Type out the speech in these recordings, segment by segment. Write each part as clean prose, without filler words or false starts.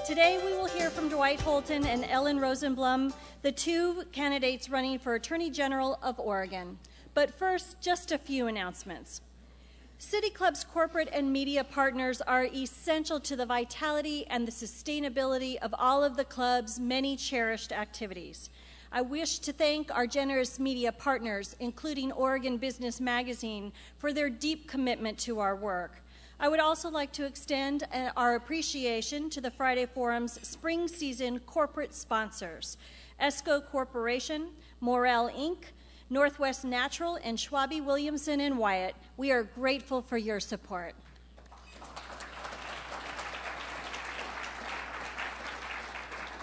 Today we will hear from Dwight Holton and Ellen Rosenblum, the two candidates running for Attorney General of Oregon. But first, just a few announcements. City Club's corporate and media partners are essential to the vitality and the sustainability of all of the club's many cherished activities. I wish to thank our generous media partners, including Oregon Business Magazine, for their deep commitment to our work. I would also like to extend our appreciation to the Friday Forum's spring season corporate sponsors, ESCO Corporation, Morel Inc., Northwest Natural, and Schwabe Williamson and Wyatt. We are grateful for your support.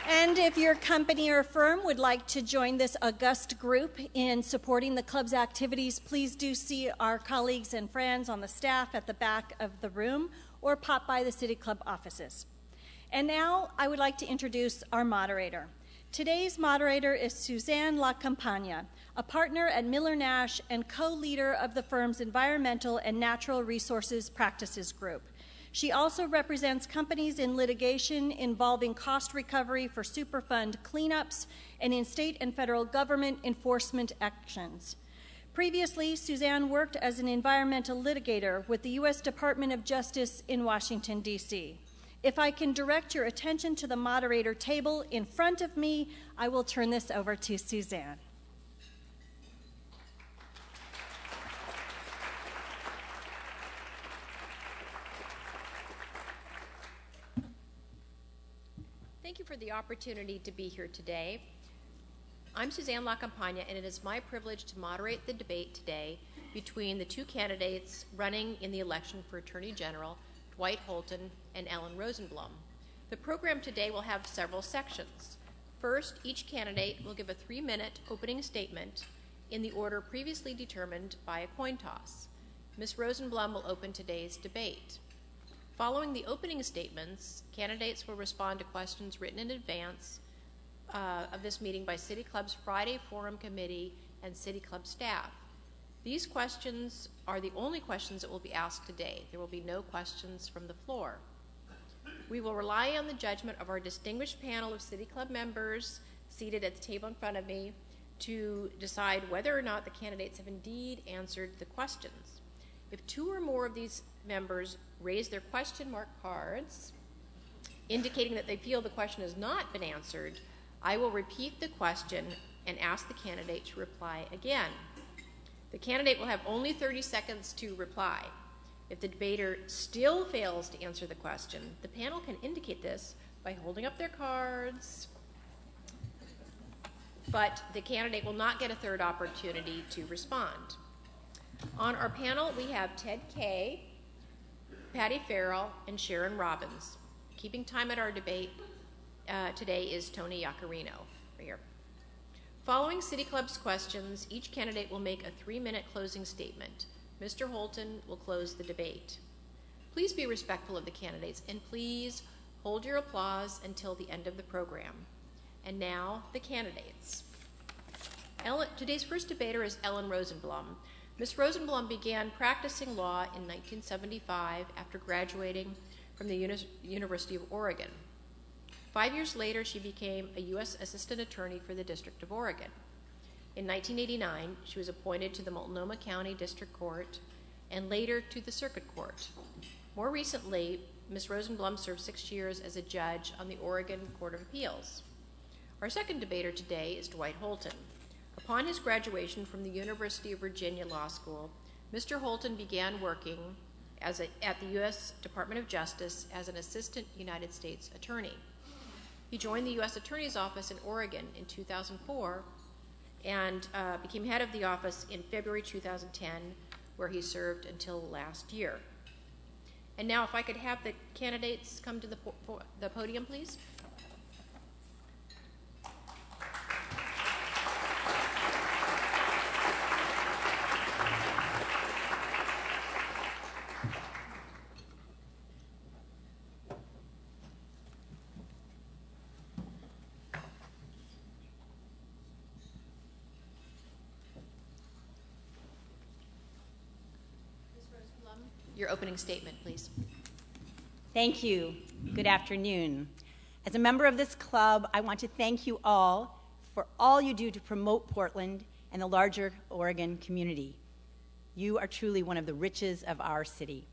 And if your company or firm would like to join this august group in supporting the club's activities, please do see our colleagues and friends on the staff at the back of the room or pop by the City Club offices. And now I would like to introduce our moderator. Today's moderator is Suzanne La Campagna, a partner at Miller Nash and co-leader of the firm's Environmental and Natural Resources Practices Group. She also represents companies in litigation involving cost recovery for Superfund cleanups and in state and federal government enforcement actions. Previously, Suzanne worked as an environmental litigator with the U.S. Department of Justice in Washington, D.C. If I can direct your attention to the moderator table in front of me, I will turn this over to Suzanne. Thank you for the opportunity to be here today. I'm Suzanne La Campagna, and it is my privilege to moderate the debate today between the two candidates running in the election for Attorney General, Dwight Holton and Ellen Rosenblum. The program today will have several sections. First, each candidate will give a 3-minute opening statement in the order previously determined by a coin toss. Ms. Rosenblum will open today's debate. Following the opening statements, candidates will respond to questions written in advance of this meeting by City Club's Friday Forum Committee and City Club staff. These questions are the only questions that will be asked today. There will be no questions from the floor. We will rely on the judgment of our distinguished panel of City Club members seated at the table in front of me to decide whether or not the candidates have indeed answered the questions. If two or more of these members raise their question mark cards, indicating that they feel the question has not been answered, I will repeat the question and ask the candidate to reply again. The candidate will have only 30 seconds to reply. If the debater still fails to answer the question, the panel can indicate this by holding up their cards, but the candidate will not get a third opportunity to respond. On our panel, we have Ted Kay, Patty Farrell, and Sharon Robbins. Keeping time at our debate today is Tony Iaccarino, right here. Following City Club's questions, each candidate will make a 3-minute closing statement. Mr. Holton will close the debate. Please be respectful of the candidates, and please hold your applause until the end of the program. And now, the candidates. Today's first debater is Ellen Rosenblum. Ms. Rosenblum began practicing law in 1975 after graduating from the University of Oregon. 5 years later, she became a U.S. Assistant Attorney for the District of Oregon. In 1989, she was appointed to the Multnomah County District Court and later to the Circuit Court. More recently, Ms. Rosenblum served 6 years as a judge on the Oregon Court of Appeals. Our second debater today is Dwight Holton. Upon his graduation from the University of Virginia Law School, Mr. Holton began working at the U.S. Department of Justice as an Assistant United States Attorney. He joined the U.S. Attorney's Office in Oregon in 2004 and became head of the office in February 2010, where he served until last year. And now if I could have the candidates come to the podium, please. Your opening statement, please. Thank you. Good afternoon. As a member of this club, I want to thank you all for all you do to promote Portland and the larger Oregon community. You are truly one of the riches of our city.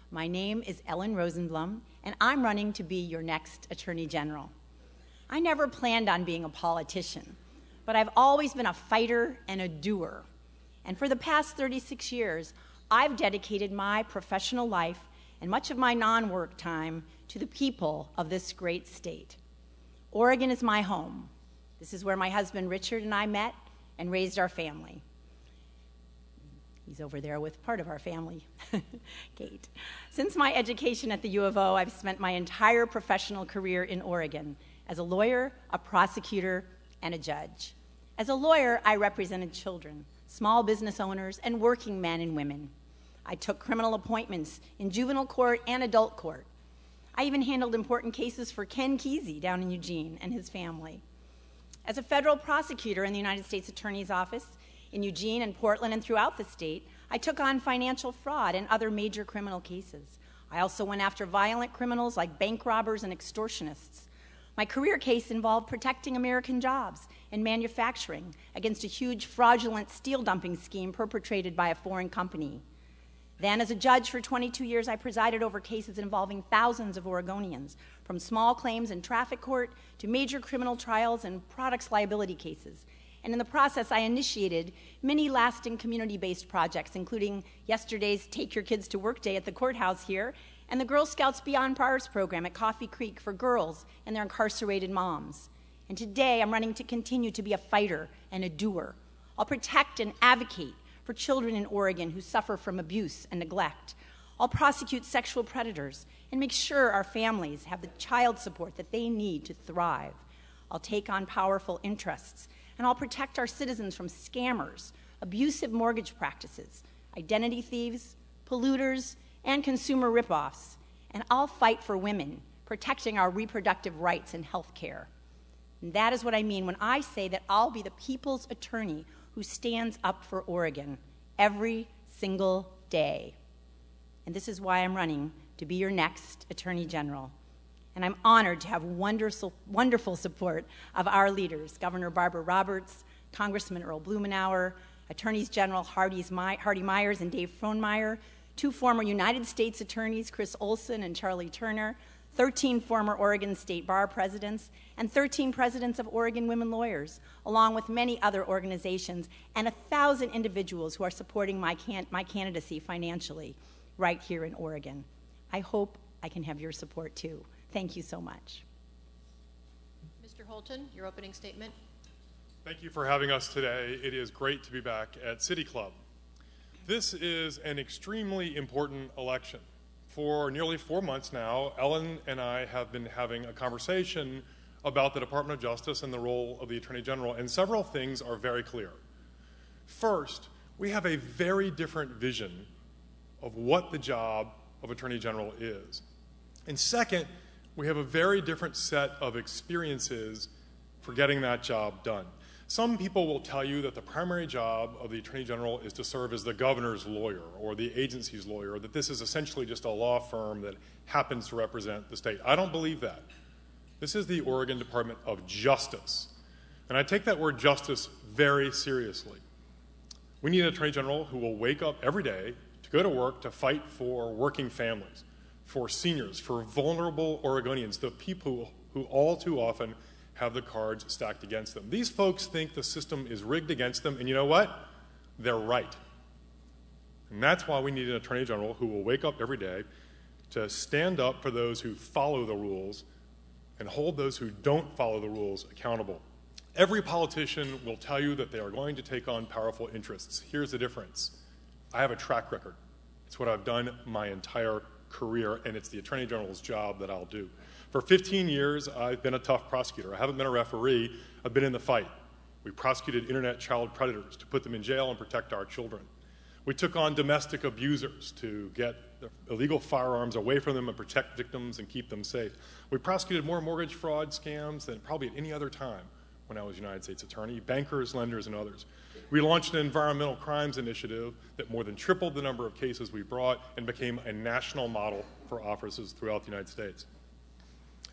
My name is Ellen Rosenblum, and I'm running to be your next Attorney General. I never planned on being a politician, but I've always been a fighter and a doer. And for the past 36 years, I've dedicated my professional life and much of my non-work time to the people of this great state. Oregon is my home. This is where my husband Richard and I met and raised our family. He's over there with part of our family, Kate. Since my education at the U of O, I've spent my entire professional career in Oregon as a lawyer, a prosecutor, and a judge. As a lawyer, I represented children, small business owners, and working men and women. I took criminal appointments in juvenile court and adult court. I even handled important cases for Ken Kesey down in Eugene and his family. As a federal prosecutor in the United States Attorney's Office in Eugene and Portland and throughout the state, I took on financial fraud and other major criminal cases. I also went after violent criminals like bank robbers and extortionists. My career case involved protecting American jobs and manufacturing against a huge fraudulent steel dumping scheme perpetrated by a foreign company. Then, as a judge for 22 years, I presided over cases involving thousands of Oregonians, from small claims in traffic court to major criminal trials and products liability cases. And in the process, I initiated many lasting community-based projects, including yesterday's Take Your Kids to Work Day at the courthouse here, and the Girl Scouts Beyond Bars program at Coffee Creek for girls and their incarcerated moms. And today, I'm running to continue to be a fighter and a doer. I'll protect and advocate for children in Oregon who suffer from abuse and neglect. I'll prosecute sexual predators and make sure our families have the child support that they need to thrive. I'll take on powerful interests, and I'll protect our citizens from scammers, abusive mortgage practices, identity thieves, polluters, and consumer ripoffs. And I'll fight for women, protecting our reproductive rights and health care. And that is what I mean when I say that I'll be the people's attorney who stands up for Oregon every single day. And this is why I'm running to be your next Attorney General. And I'm honored to have wonderful support of our leaders, Governor Barbara Roberts, Congressman Earl Blumenauer, Attorneys General Hardy Myers and Dave Frohnmeyer, 2 former United States attorneys, Chris Olson and Charlie Turner, 13 former Oregon State Bar presidents, and 13 presidents of Oregon Women Lawyers, along with many other organizations, and 1,000 individuals who are supporting my candidacy financially right here in Oregon. I hope I can have your support too. Thank you so much. Mr. Holton, your opening statement. Thank you for having us today. It is great to be back at City Club. This is an extremely important election. For nearly 4 months now, Ellen and I have been having a conversation about the Department of Justice and the role of the Attorney General, and several things are very clear. First, we have a very different vision of what the job of Attorney General is. And second, we have a very different set of experiences for getting that job done. Some people will tell you that the primary job of the Attorney General is to serve as the governor's lawyer or the agency's lawyer, that this is essentially just a law firm that happens to represent the state. I don't believe that. This is the Oregon Department of Justice. And I take that word justice very seriously. We need an Attorney General who will wake up every day to go to work to fight for working families, for seniors, for vulnerable Oregonians, the people who all too often have the cards stacked against them. These folks think the system is rigged against them, and you know what? They're right. And that's why we need an Attorney General who will wake up every day to stand up for those who follow the rules and hold those who don't follow the rules accountable. Every politician will tell you that they are going to take on powerful interests. Here's the difference. I have a track record. It's what I've done my entire career, and it's the Attorney General's job that I'll do. For 15 years, I've been a tough prosecutor. I haven't been a referee. I've been in the fight. We prosecuted internet child predators to put them in jail and protect our children. We took on domestic abusers to get illegal firearms away from them and protect victims and keep them safe. We prosecuted more mortgage fraud scams than probably at any other time when I was United States Attorney, bankers, lenders, and others. We launched an environmental crimes initiative that more than tripled the number of cases we brought and became a national model for offices throughout the United States.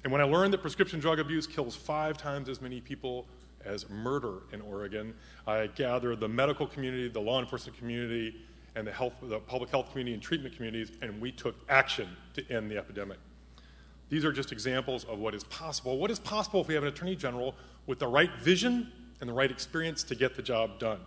And when I learned that prescription drug abuse kills 5 times as many people as murder in Oregon, I gathered the medical community, the law enforcement community, and the public health community and treatment communities, and we took action to end the epidemic. These are just examples of what is possible. What is possible if we have an attorney general with the right vision and the right experience to get the job done?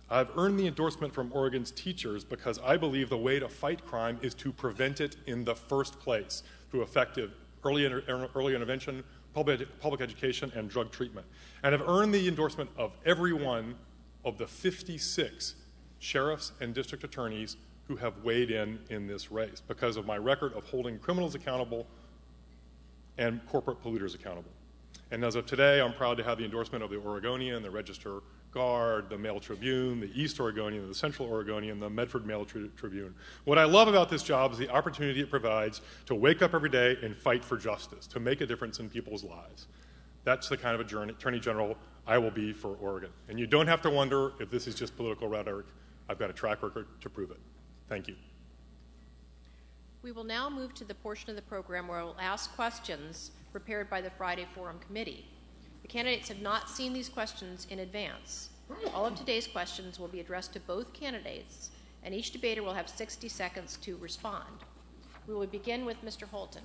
I've earned the endorsement from Oregon's teachers because I believe the way to fight crime is to prevent it in the first place through effective early intervention, public education, and drug treatment. And I've earned the endorsement of every one of the 56 sheriffs and district attorneys who have weighed in this race because of my record of holding criminals accountable and corporate polluters accountable. And as of today, I'm proud to have the endorsement of the Oregonian, the Register Guard, the Mail Tribune, the East Oregonian, the Central Oregonian, the Medford Mail Tribune. What I love about this job is the opportunity it provides to wake up every day and fight for justice, to make a difference in people's lives. That's the kind of attorney general I will be for Oregon. And you don't have to wonder if this is just political rhetoric. I've got a track record to prove it. Thank you. We will now move to the portion of the program where I will ask questions prepared by the Friday Forum Committee. The candidates have not seen these questions in advance. All of today's questions will be addressed to both candidates, and each debater will have 60 seconds to respond. We will begin with Mr. Holton.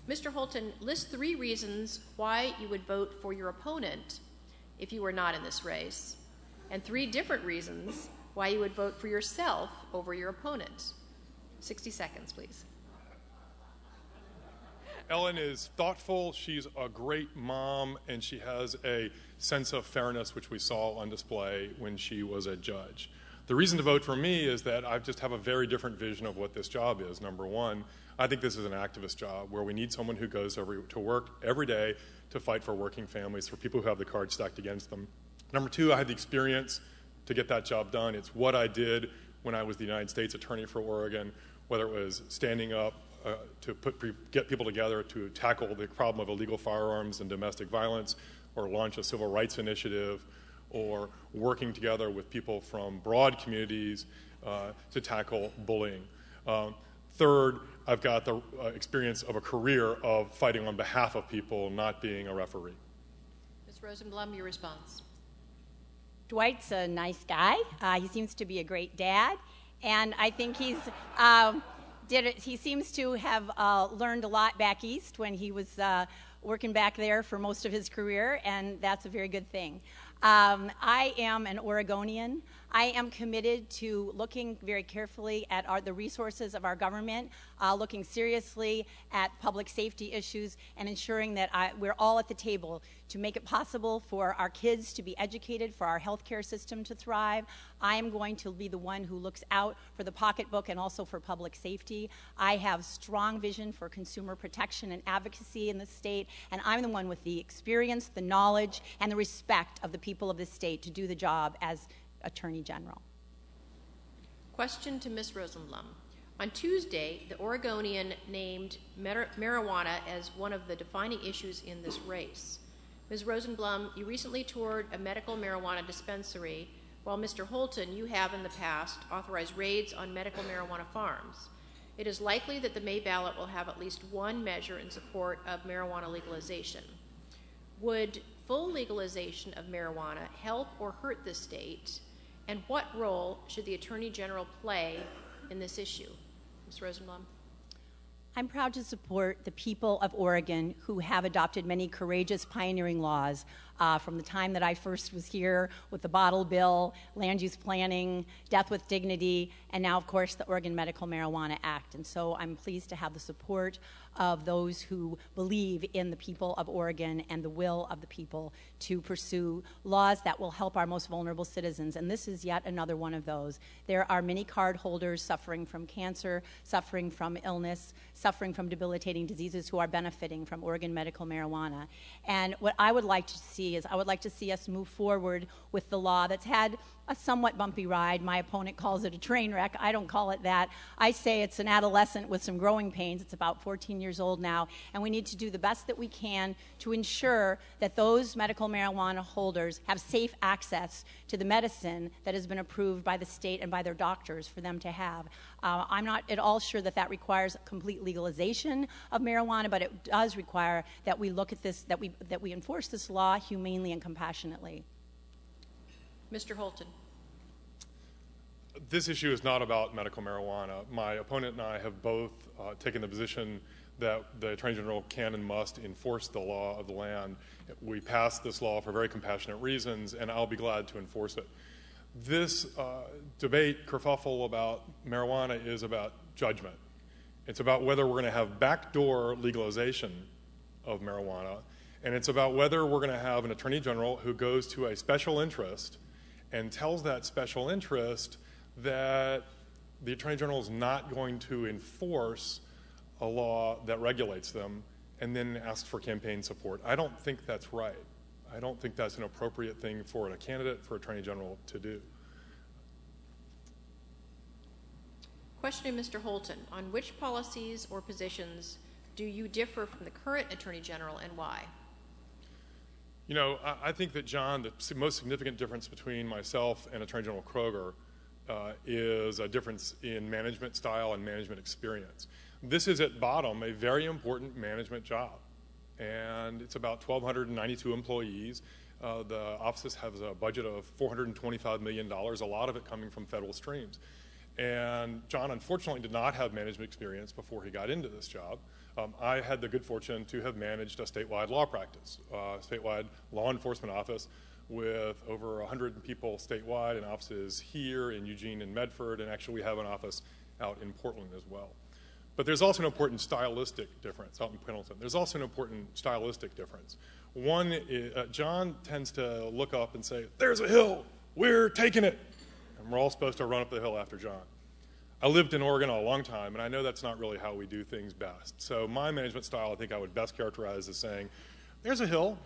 Mr. Holton, list 3 reasons why you would vote for your opponent if you were not in this race, and 3 different reasons why you would vote for yourself over your opponent. 60 seconds, please. Ellen is thoughtful, she's a great mom, and she has a sense of fairness which we saw on display when she was a judge. The reason to vote for me is that I just have a very different vision of what this job is. Number one, I think this is an activist job where we need someone who goes to work every day to fight for working families, for people who have the cards stacked against them. Number two, I had the experience to get that job done. It's what I did when I was the United States Attorney for Oregon, whether it was standing up to get people together to tackle the problem of illegal firearms and domestic violence, or launch a civil rights initiative, or working together with people from broad communities to tackle bullying. Third, I've got the experience of a career of fighting on behalf of people, not being a referee. Ms. Rosenblum, your response. Dwight's a nice guy. He seems to be a great dad, and I think he seems to have learned a lot back east when he was working back there for most of his career, and that's a very good thing. I am an Oregonian. I am committed to looking very carefully at the resources of our government, looking seriously at public safety issues, and ensuring that we're all at the table to make it possible for our kids to be educated, for our healthcare system to thrive. I am going to be the one who looks out for the pocketbook and also for public safety. I have strong vision for consumer protection and advocacy in the state, and I'm the one with the experience, the knowledge, and the respect of the people of this state to do the job as Attorney General. Question to Ms. Rosenblum. On Tuesday, the Oregonian named marijuana as one of the defining issues in this race. Ms. Rosenblum, you recently toured a medical marijuana dispensary, while Mr. Holton, you have in the past authorized raids on medical marijuana farms. It is likely that the May ballot will have at least one measure in support of marijuana legalization. Would full legalization of marijuana help or hurt the state? And what role should the Attorney General play in this issue? Ms. Rosenblum. I'm proud to support the people of Oregon who have adopted many courageous pioneering laws from the time that I first was here with the bottle bill, land use planning, death with dignity, and now, of course, the Oregon Medical Marijuana Act. And so I'm pleased to have the support of those who believe in the people of Oregon and the will of the people to pursue laws that will help our most vulnerable citizens. And this is yet another one of those. There are many card holders suffering from cancer, suffering from illness, suffering from debilitating diseases who are benefiting from Oregon medical marijuana. And what I would like to see is I would like to see us move forward with the law that's had a somewhat bumpy ride. My opponent calls it a train wreck. I don't call it that. I say it's an adolescent with some growing pains. It's about 14 years old now, and we need to do the best that we can to ensure that those medical marijuana holders have safe access to the medicine that has been approved by the state and by their doctors for them to have. I'm not at all sure that that requires complete legalization of marijuana, but it does require that we look at this, that we enforce this law humanely and compassionately. Mr. Holton. This issue is not about medical marijuana. My opponent and I have both taken the position that the Attorney General can and must enforce the law of the land. We passed this law for very compassionate reasons, and I'll be glad to enforce it. This debate, kerfuffle about marijuana is about judgment. It's about whether we're going to have backdoor legalization of marijuana, and it's about whether we're going to have an Attorney General who goes to a special interest and tells that special interest that the Attorney General is not going to enforce a law that regulates them and then asks for campaign support. I don't think that's right. I don't think that's an appropriate thing for a candidate for Attorney General to do. Question to Mr. Holton. On which policies or positions do you differ from the current Attorney General, and why? You know, I think that, John, the most significant difference between myself and Attorney General Kroger is a difference in management style and management experience. This is at bottom a very important management job, and it's about 1,292 employees. The office has a budget of $425 million, a lot of it coming from federal streams. And John, unfortunately, did not have management experience before he got into this job. I had the good fortune to have managed a statewide law practice, statewide law enforcement office with over 100 people statewide and offices here in Eugene and Medford, and actually we have an office out in Portland as well. But there's also an important stylistic difference out in Pendleton. There's also an important stylistic difference. One is, John tends to look up and say, "There's a hill, we're taking it." And we're all supposed to run up the hill after John. I lived in Oregon a long time, and I know that's not really how we do things best. So my management style, I think I would best characterize as saying, there's a hill.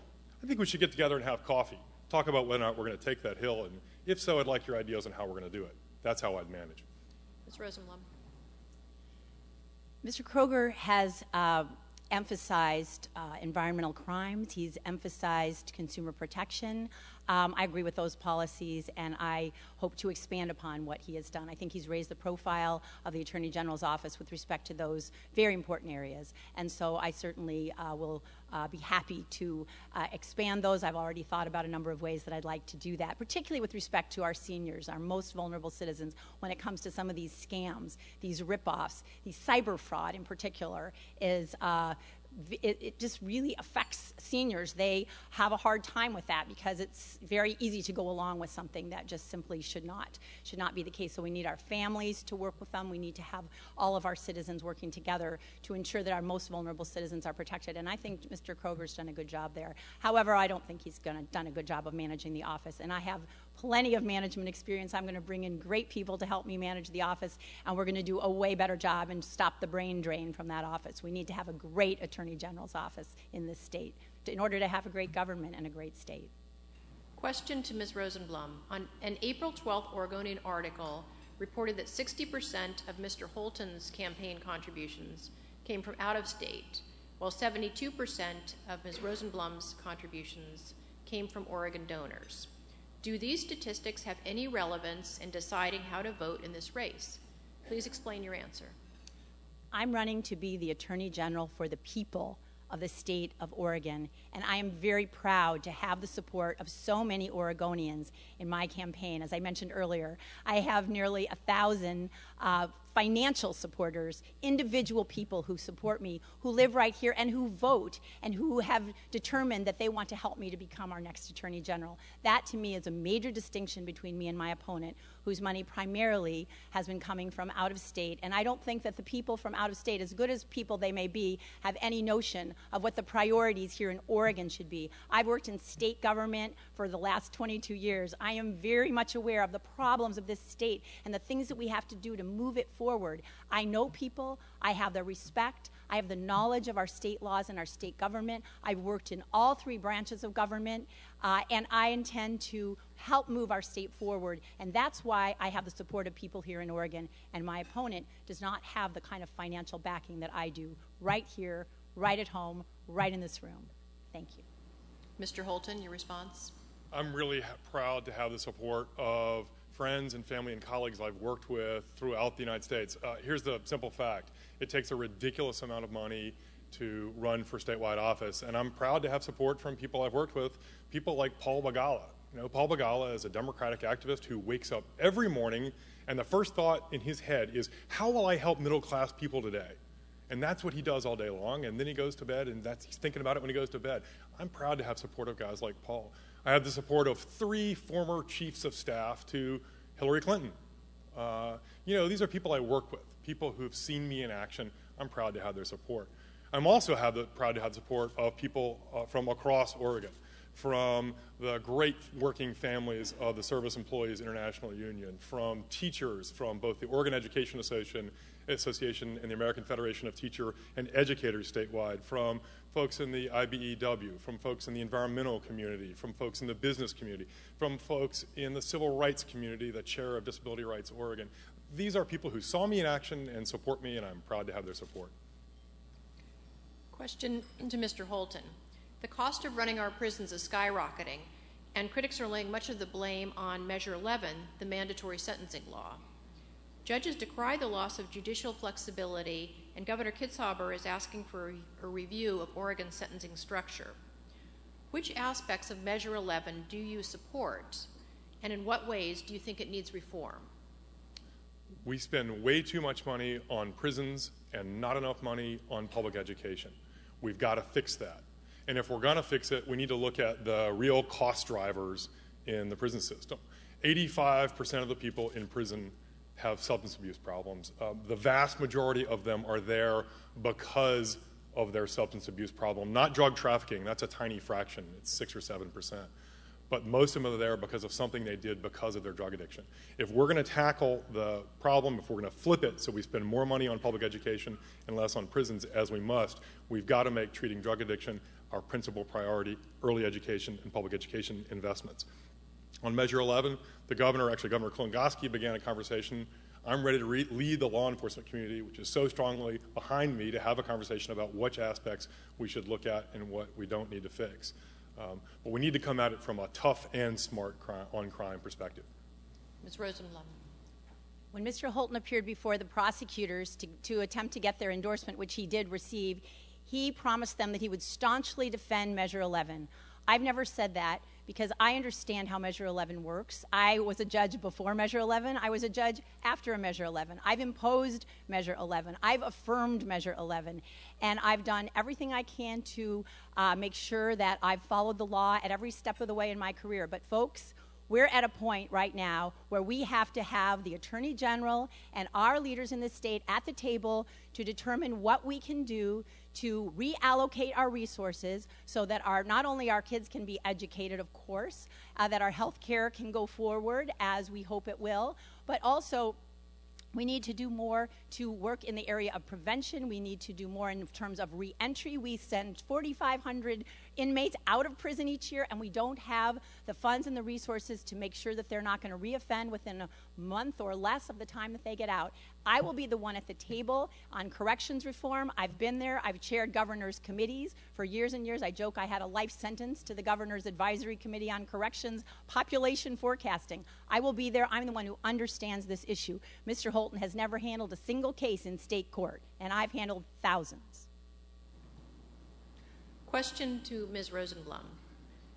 I think we should get together and have coffee, talk about whether or not we're going to take that hill, and if so, I'd like your ideas on how we're going to do it. That's how I'd manage. Ms. Rosenblum. Mr. Kroger has emphasized environmental crimes. He's emphasized consumer protection. I agree with those policies, and I hope to expand upon what he has done. I think he's raised the profile of the Attorney General's office with respect to those very important areas, and so I certainly will be happy to expand those. I've already thought about a number of ways that I'd like to do that, particularly with respect to our seniors, our most vulnerable citizens, when it comes to some of these scams, these rip-offs, these cyber fraud in particular is it just really affects seniors. They have a hard time with that because it's very easy to go along with something that just simply should not be the case. So we need our families to work with them. We need to have all of our citizens working together to ensure that our most vulnerable citizens are protected. And I think Mr. Kroger's done a good job there. However, I don't think he's done a good job of managing the office. And I have plenty of management experience. I'm going to bring in great people to help me manage the office, and we're going to do a way better job and stop the brain drain from that office. We need to have a great Attorney General's office in this state in order to have a great government and a great state. Question to Ms. Rosenblum. On an April 12th Oregonian article reported that 60% of Mr. Holton's campaign contributions came from out of state, while 72% of Ms. Rosenblum's contributions came from Oregon donors. Do these statistics have any relevance in deciding how to vote in this race? Please explain your answer. I'm running to be the Attorney General for the people of the state of Oregon, and I am very proud to have the support of so many Oregonians in my campaign. As I mentioned earlier, I have nearly 1,000 financial supporters, individual people who support me, who live right here and who vote and who have determined that they want to help me to become our next Attorney General. That, to me, is a major distinction between me and my opponent, whose money primarily has been coming from out of state. And I don't think that the people from out of state, as good as people they may be, have any notion of what the priorities here in Oregon should be. I've worked in state government for the last 22 years. I am very much aware of the problems of this state and the things that we have to do to move it forward. I know people. I have the respect. I have the knowledge of our state laws and our state government. I've worked in all three branches of government, and I intend to help move our state forward. And that's why I have the support of people here in Oregon, and my opponent does not have the kind of financial backing that I do right here, right at home, right in this room. Thank you. Mr. Holton, your response? I'm really proud to have the support of friends and family and colleagues I've worked with throughout the United States. Here's the simple fact. It takes a ridiculous amount of money to run for statewide office, and I'm proud to have support from people I've worked with, people like Paul Begala. You know, Paul Begala is a Democratic activist who wakes up every morning, and the first thought in his head is, how will I help middle-class people today? And that's what he does all day long, and then he goes to bed, and he's thinking about it when he goes to bed. I'm proud to have support of guys like Paul. I have the support of 3 former chiefs of staff to Hillary Clinton. You know, these are people I work with, people who've seen me in action. I'm proud to have their support. I'm also proud to have the support of people from across Oregon, from the great working families of the Service Employees International Union, from teachers from both the Oregon Education Association and the American Federation of Teacher and Educators statewide, from folks in the IBEW, from folks in the environmental community, from folks in the business community, from folks in the civil rights community, the chair of Disability Rights Oregon. These are people who saw me in action and support me, and I'm proud to have their support. Question to Mr. Holton. The cost of running our prisons is skyrocketing, and critics are laying much of the blame on Measure 11, the mandatory sentencing law. Judges decry the loss of judicial flexibility, and Governor Kitzhaber is asking for a review of Oregon's sentencing structure. Which aspects of Measure 11 do you support, and in what ways do you think it needs reform? We spend way too much money on prisons and not enough money on public education. We've got to fix that. And if we're going to fix it, we need to look at the real cost drivers in the prison system. 85% of the people in prison have substance abuse problems. The vast majority of them are there because of their substance abuse problem, not drug trafficking. That's a tiny fraction. It's 6 or 7%. But most of them are there because of something they did because of their drug addiction. If we're going to tackle the problem, if we're going to flip it so we spend more money on public education and less on prisons, as we must, we've got to make treating drug addiction our principal priority, early education and public education investments. On Measure 11, Governor Klongoski began a conversation. I'm ready to lead the law enforcement community, which is so strongly behind me, to have a conversation about which aspects we should look at and what we don't need to fix. But we need to come at it from a tough and smart on-crime perspective. Ms. Rosenblum. When Mr. Holton appeared before the prosecutors to attempt to get their endorsement, which he did receive, he promised them that he would staunchly defend Measure 11. I've never said that because I understand how Measure 11 works. I was a judge before Measure 11. I was a judge after Measure 11. I've imposed Measure 11. I've affirmed Measure 11. And I've done everything I can to make sure that I've followed the law at every step of the way in my career. But folks, we're at a point right now where we have to have the Attorney General and our leaders in the state at the table to determine what we can do to reallocate our resources so that not only our kids can be educated, of course, that our health care can go forward as we hope it will, but also we need to do more to work in the area of prevention. We need to do more in terms of reentry. We send 4,500 inmates out of prison each year, and we don't have the funds and the resources to make sure that they're not going to reoffend within a month or less of the time that they get out. I will be the one at the table on corrections reform. I've been there. I've chaired governors' committees for years and years. I joke I had a life sentence to the Governor's Advisory Committee on Corrections, population forecasting. I will be there. I'm the one who understands this issue. Mr. Holton has never handled a single case in state court, and I've handled thousands. Question to Ms. Rosenblum.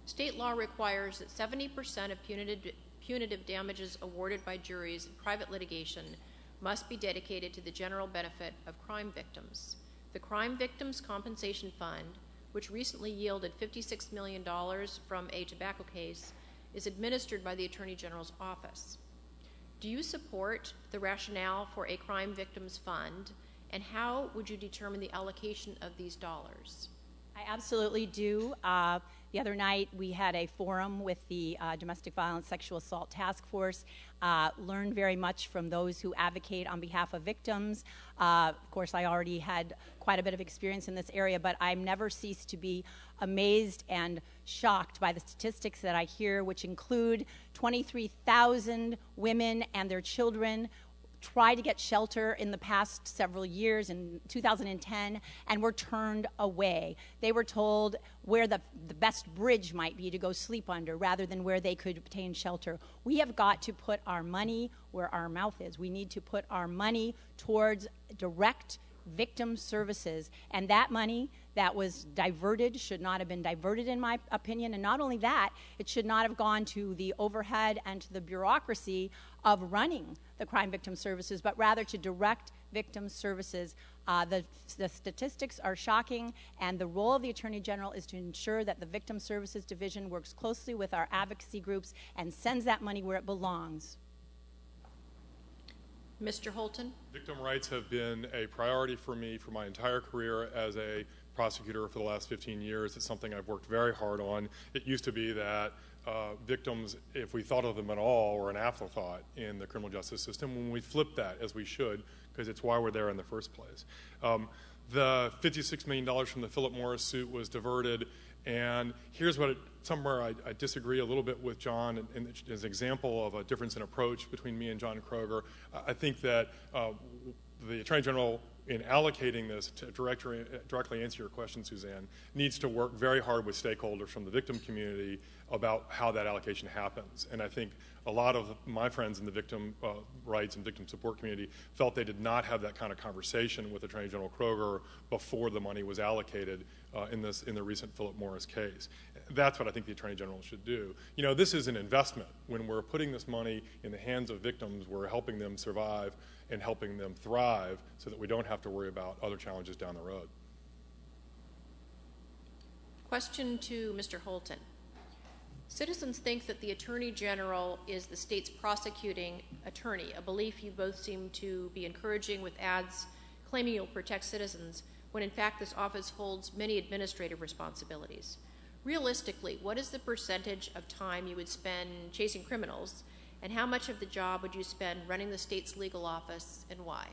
State law requires that 70% of punitive damages awarded by juries in private litigation must be dedicated to the general benefit of crime victims. The Crime Victims Compensation Fund, which recently yielded $56 million from a tobacco case, is administered by the Attorney General's office. Do you support the rationale for a crime victims fund, and how would you determine the allocation of these dollars? I absolutely do. The other night we had a forum with the Domestic Violence Sexual Assault Task Force, learned very much from those who advocate on behalf of victims. Of course, I already had quite a bit of experience in this area, but I've never ceased to be amazed and shocked by the statistics that I hear, which include 23,000 women and their children tried to get shelter in the past several years, in 2010, and were turned away. They were told where the best bridge might be to go sleep under rather than where they could obtain shelter. We have got to put our money where our mouth is. We need to put our money towards direct victim services, and that money that was diverted should not have been diverted, in my opinion. And not only that, it should not have gone to the overhead and to the bureaucracy of running the crime victim services, but rather to direct victim services. The statistics are shocking, and the role of the Attorney General is to ensure that the Victim Services Division works closely with our advocacy groups and sends that money where it belongs. Mr. Holton? Victim rights have been a priority for me for my entire career as a prosecutor for the last 15 years. It's something I've worked very hard on. It used to be that victims, if we thought of them at all, were an afterthought in the criminal justice system. When we flipped that, as we should, because it's why we're there in the first place. The $56 million from the Philip Morris suit was diverted, and here's what somewhere I disagree a little bit with John, and as an example of a difference in approach between me and John Kroger. I think that the Attorney General, in allocating this, to directly answer your question, Suzanne, needs to work very hard with stakeholders from the victim community about how that allocation happens. And I think a lot of my friends in the victim rights and victim support community felt they did not have that kind of conversation with Attorney General Kroger before the money was allocated in the recent Philip Morris case. That's what I think the Attorney General should do. You know, this is an investment. When we're putting this money in the hands of victims, we're helping them survive and helping them thrive so that we don't have to worry about other challenges down the road. Question to Mr. Holton. Citizens think that the Attorney General is the state's prosecuting attorney, a belief you both seem to be encouraging with ads claiming you'll protect citizens, when in fact this office holds many administrative responsibilities. Realistically, what is the percentage of time you would spend chasing criminals, and how much of the job would you spend running the state's legal office, and why?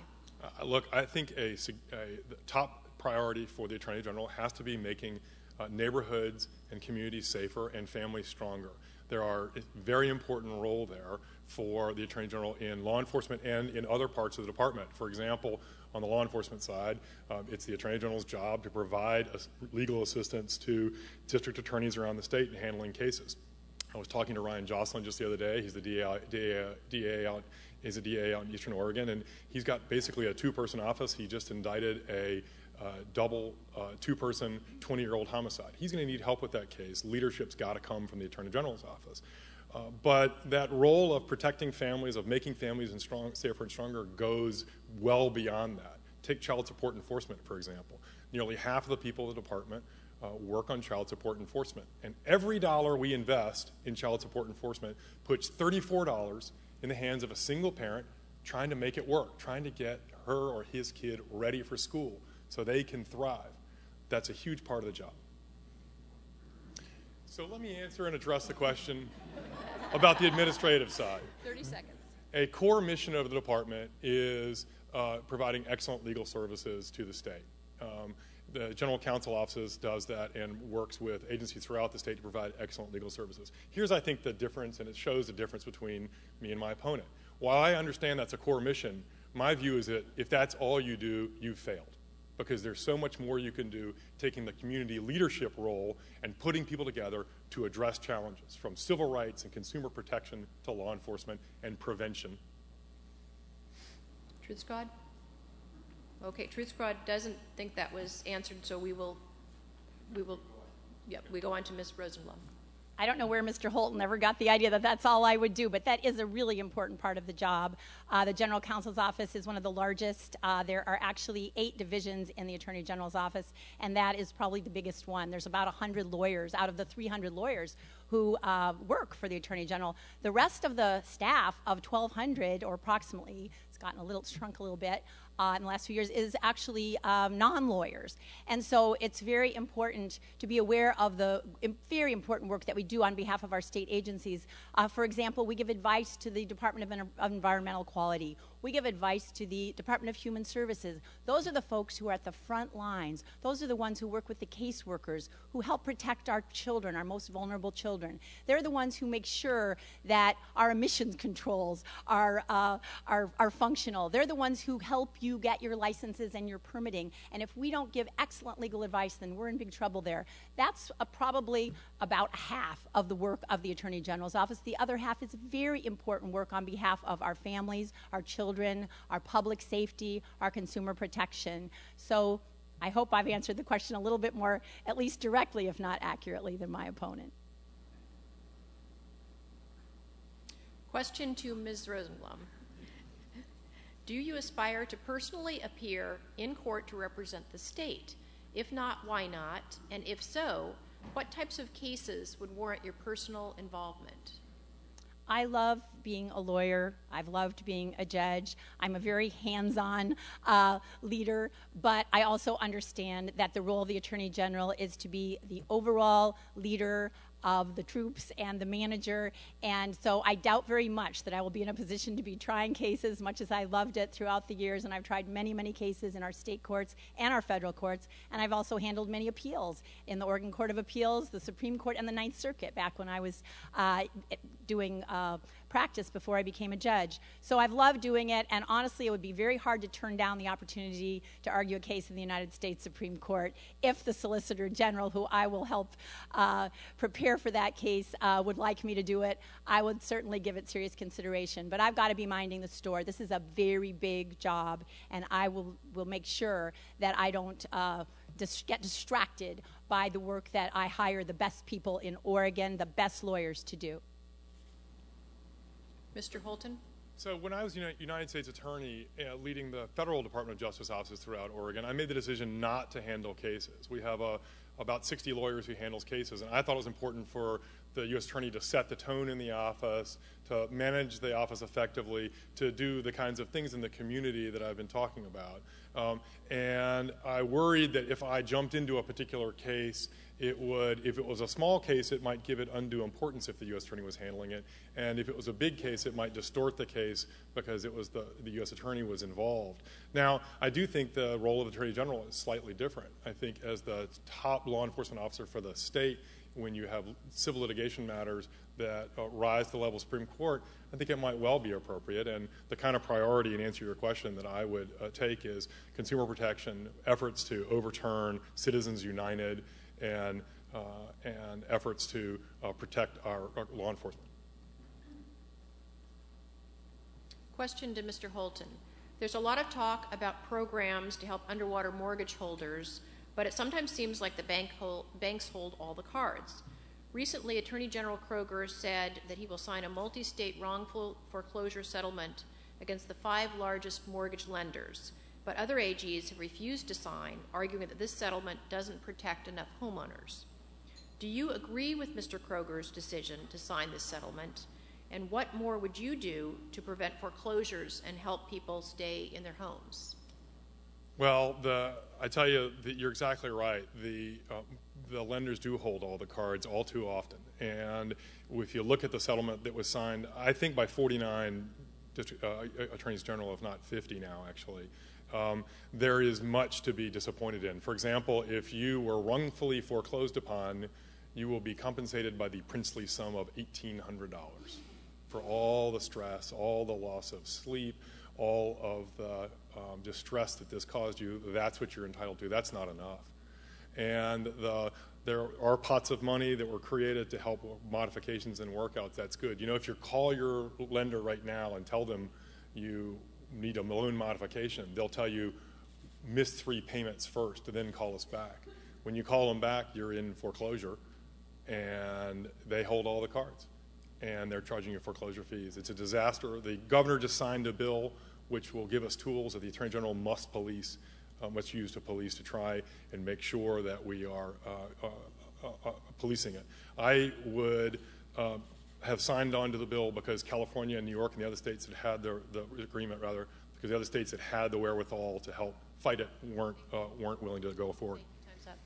Look, I think the top priority for the Attorney General has to be making neighborhoods and communities safer and families stronger. There are a very important role there for the Attorney General in law enforcement and in other parts of the department. For example, on the law enforcement side, it's the Attorney General's job to provide legal assistance to district attorneys around the state in handling cases. I was talking to Ryan Jocelyn just the other day. He's the DA out in Eastern Oregon, and he's got basically a two-person office. He just indicted a double two-person 20-year-old homicide. He's going to need help with that case. Leadership's got to come from the Attorney General's office. But that role of protecting families, of making families safer and stronger, goes well beyond that. Take child support enforcement, for example. Nearly half of the people in the department work on child support enforcement. And every dollar we invest in child support enforcement puts $34 in the hands of a single parent trying to make it work, trying to get her or his kid ready for school so they can thrive. That's a huge part of the job. So let me answer and address the question about the administrative side. 30 seconds. A core mission of the department is providing excellent legal services to the state. The General Counsel offices does that and works with agencies throughout the state to provide excellent legal services. Here's, I think, the difference, and it shows the difference between me and my opponent. While I understand that's a core mission, my view is that if that's all you do, you've failed. Because there's so much more you can do taking the community leadership role and putting people together to address challenges, from civil rights and consumer protection to law enforcement and prevention. Truth Squad? Okay, Truth Squad doesn't think that was answered, so we go on to Ms. Rosenblum. I don't know where Mr. Holton ever got the idea that that's all I would do, but that is a really important part of the job. The General Counsel's office is one of the largest. There are actually 8 divisions in the Attorney General's office, and that is probably the biggest one. There's about 100 lawyers out of the 300 lawyers who work for the Attorney General. The rest of the staff of 1,200, or approximately, it's shrunk a little bit, in the last few years is actually non-lawyers. And so it's very important to be aware of the very important work that we do on behalf of our state agencies. For example, we give advice to the Department of Environmental Quality. We give advice to the Department of Human Services. Those are the folks who are at the front lines. Those are the ones who work with the caseworkers, who help protect our children, our most vulnerable children. They're the ones who make sure that our emissions controls are functional. They're the ones who help you get your licenses and your permitting. And if we don't give excellent legal advice, then we're in big trouble there. That's probably about half of the work of the Attorney General's office. The other half is very important work on behalf of our families, our children, our public safety, our consumer protection. So I hope I've answered the question a little bit more, at least directly, if not accurately, than my opponent. Question to Ms. Rosenblum. Do you aspire to personally appear in court to represent the state? If not, why not? And if so, what types of cases would warrant your personal involvement? I love being a lawyer. I've loved being a judge. I'm a very hands-on leader, but I also understand that the role of the Attorney General is to be the overall leader of the troops and the manager, and so I doubt very much that I will be in a position to be trying cases, much as I loved it throughout the years, and I've tried many, many cases in our state courts and our federal courts, and I've also handled many appeals in the Oregon Court of Appeals, the Supreme Court, and the Ninth Circuit back when I was doing practice before I became a judge. So I've loved doing it, and honestly, it would be very hard to turn down the opportunity to argue a case in the United States Supreme Court if the Solicitor General, who I will help prepare for that case, would like me to do it. I would certainly give it serious consideration, but I've got to be minding the store. This is a very big job, and I will make sure that I don't get distracted by the work that I hire the best people in Oregon, the best lawyers to do. Mr. Holton? So when I was United States Attorney leading the Federal Department of Justice offices throughout Oregon, I made the decision not to handle cases. We have about 60 lawyers who handles cases, and I thought it was important for the U.S. Attorney to set the tone in the office, to manage the office effectively, to do the kinds of things in the community that I've been talking about. And I worried that if I jumped into a particular case, it would, if it was a small case, it might give it undue importance if the U.S. Attorney was handling it. And if it was a big case, it might distort the case because it was the U.S. Attorney was involved. Now, I do think the role of the Attorney General is slightly different. I think as the top law enforcement officer for the state, when you have civil litigation matters that rise to the level of Supreme Court, I think it might well be appropriate. And the kind of priority, in answer to your question, that I would take is consumer protection, efforts to overturn Citizens United, and efforts to protect our law enforcement. Question to Mr. Holton. There's a lot of talk about programs to help underwater mortgage holders, but it sometimes seems like the banks hold all the cards. Recently, Attorney General Kroger said that he will sign a multi-state wrongful foreclosure settlement against the 5 largest mortgage lenders, but other AGs have refused to sign, arguing that this settlement doesn't protect enough homeowners. Do you agree with Mr. Kroger's decision to sign this settlement? And what more would you do to prevent foreclosures and help people stay in their homes? Well, I tell you that you're exactly right. The lenders do hold all the cards all too often. And if you look at the settlement that was signed, I think by 49 attorneys general, if not 50 now, actually, there is much to be disappointed in. For example, if you were wrongfully foreclosed upon, you will be compensated by the princely sum of $1,800 for all the stress, all the loss of sleep, all of the distress that this caused you. That's what you're entitled to. That's not enough. And there are pots of money that were created to help modifications and workouts. That's good. You know, if you call your lender right now and tell them you need a loan modification, they'll tell you miss 3 payments first and then call us back. When you call them back, you're in foreclosure, and they hold all the cards, and they're charging you foreclosure fees. It's a disaster. The governor just signed a bill which will give us tools that the Attorney General must police, must use to police to try and make sure that we are policing it. I would have signed on to the bill because California and New York and the other states that had the agreement, rather, the because the other states that had the wherewithal to help fight it weren't willing to go forward. Time's up.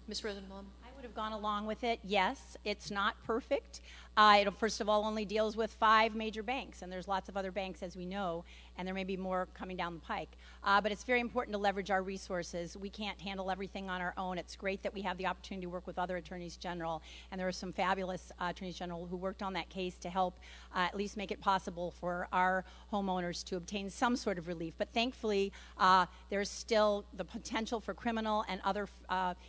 Ms. Rosenblum? I would have gone along with it. Yes, it's not perfect. It, first of all, only deals with 5 major banks, and there's lots of other banks, as we know, and there may be more coming down the pike. But it's very important to leverage our resources. We can't handle everything on our own. It's great that we have the opportunity to work with other attorneys general, and there are some fabulous attorneys general who worked on that case to help at least make it possible for our homeowners to obtain some sort of relief. But thankfully, there's still the potential for criminal and other